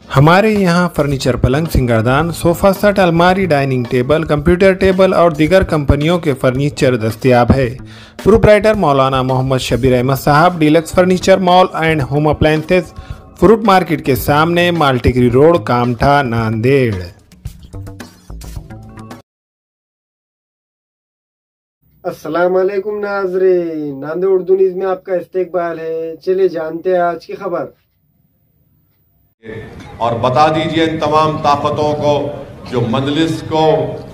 हमारे यहाँ फर्नीचर, पलंग, सिंगारदान, सोफा सेट, अलमारी, डाइनिंग टेबल, कंप्यूटर टेबल और दीगर कंपनियों के फर्नीचर दस्तयाब है। प्रोप्राइटर मौलाना मोहम्मद शबीर अहमद साहब, deluxe furniture mall and home appliances, fruit market के सामने, माल्टिकरी रोड, कामठा, नांदेड़। अस्सलाम वालेकुम नाज़रीन, नांदेड़ उर्दू न्यूज़ में आपका इस्तकबाल है। चलिए जानते हैं आज की खबर और बता दीजिए इन तमाम ताकतों को जो मजलिस को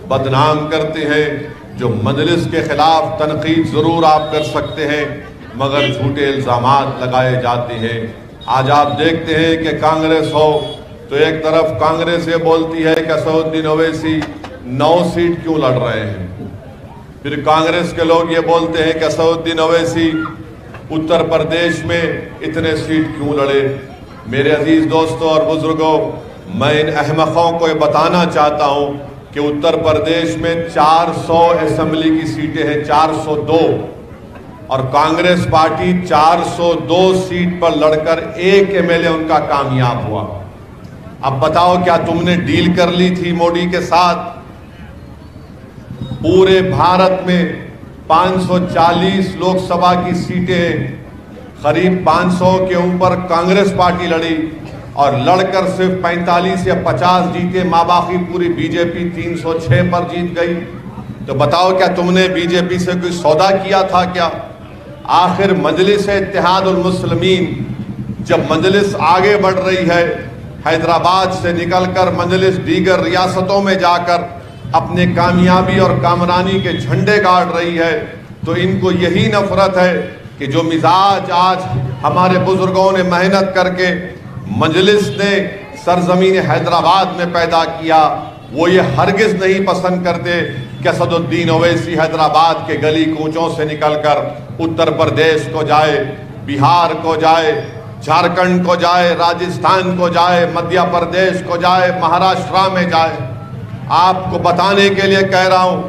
बदनाम करते हैं, जो मजलिस के खिलाफ तनकीद जरूर आप कर सकते हैं मगर झूठे इल्जामात लगाए जाते हैं। आज आप देखते हैं कि कांग्रेस हो तो एक तरफ कांग्रेस ये बोलती है कि असदुद्दीन ओवैसी 9 सीट क्यों लड़ रहे हैं, फिर कांग्रेस के लोग ये बोलते हैं कि असदुद्दीन ओवैसी उत्तर प्रदेश में इतने सीट क्यों लड़े। मेरे अजीज दोस्तों और बुजुर्गों, मैं इन अहमकों को ये बताना चाहता हूं कि उत्तर प्रदेश में 400 असेंबली की सीटें हैं, 402, और कांग्रेस पार्टी 402 सीट पर लड़कर एक एमएलए उनका कामयाब हुआ। अब बताओ क्या तुमने डील कर ली थी मोदी के साथ? पूरे भारत में 540 लोकसभा की सीटें करीब 500 के ऊपर कांग्रेस पार्टी लड़ी और लड़कर सिर्फ 45 या 50 जीते, माबाकी पूरी बीजेपी 306 पर जीत गई। तो बताओ क्या तुमने बीजेपी से कोई सौदा किया था क्या? आखिर मजलिस इत्तेहादुल मुस्लिमीन जब मजलिस आगे बढ़ रही है, हैदराबाद से निकलकर मजलिस दीगर रियासतों में जाकर अपने कामयाबी और कामरानी के झंडे गाड़ रही है, तो इनको यही नफरत है कि जो मिजाज आज हमारे बुजुर्गों ने मेहनत करके मजलिस ने सरजमीन हैदराबाद में पैदा किया, वो ये हरगिज नहीं पसंद करते कि असदुद्दीन ओवैसी हैदराबाद के गली कूचों से निकलकर उत्तर प्रदेश को जाए, बिहार को जाए, झारखंड को जाए, राजस्थान को जाए, मध्य प्रदेश को जाए, महाराष्ट्र में जाए। आपको बताने के लिए कह रहा हूं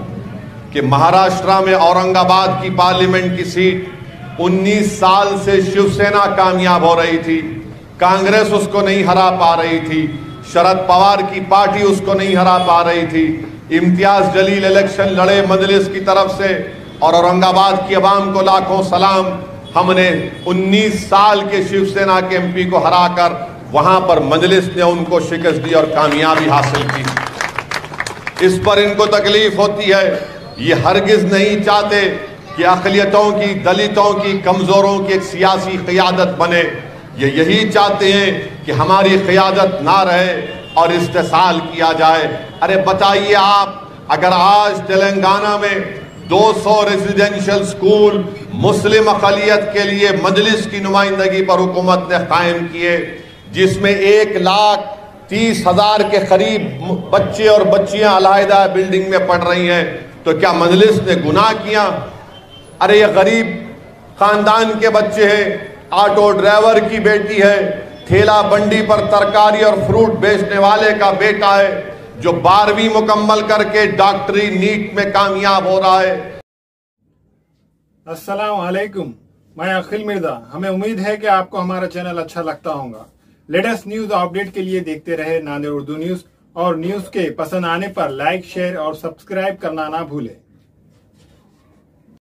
कि महाराष्ट्र में औरंगाबाद की पार्लियामेंट की सीट 19 साल से शिवसेना कामयाब हो रही थी, कांग्रेस उसको नहीं हरा पा रही थी, शरद पवार की पार्टी उसको नहीं हरा पा रही थी। इम्तियाज जलील इलेक्शन लड़े मजलिस की तरफ से और औरंगाबाद की आवाम को लाखों सलाम, हमने 19 साल के शिवसेना के एमपी को हराकर वहां पर मजलिस ने उनको शिकस्त दी और कामयाबी हासिल की। इस पर इनको तकलीफ होती है। ये हरगिज नहीं चाहते कि अक़लियतों की, दलितों की, कमजोरों की एक सियासी क़ियादत बने। ये यही चाहते हैं कि हमारी क़ियादत ना रहे और इस्तेसाल किया जाए। अरे बताइए आप, अगर आज तेलंगाना में 200 रेजिडेंशियल स्कूल मुस्लिम अक़लियत के लिए मजलिस की नुमाइंदगी पर हुकूमत ने कायम किए, जिसमें 1,30,000 के करीब बच्चे और बच्चियां अलहदा बिल्डिंग में पढ़ रही हैं, तो क्या मजलिस ने गुनाह किया? अरे ये गरीब खानदान के बच्चे हैं, ऑटो ड्राइवर की बेटी है, ठेला बंडी पर तरकारी और फ्रूट बेचने वाले का बेटा है, जो 12वीं मुकम्मल करके डॉक्टरी नीट में कामयाब हो रहा है। अस्सलाम वालेकुम, मैं अखिल मिर्जा। हमें उम्मीद है कि आपको हमारा चैनल अच्छा लगता होगा। लेटेस्ट न्यूज अपडेट के लिए देखते रहे नांदेड़ उर्दू न्यूज, और न्यूज के पसंद आने पर लाइक, शेयर और सब्सक्राइब करना ना भूलें।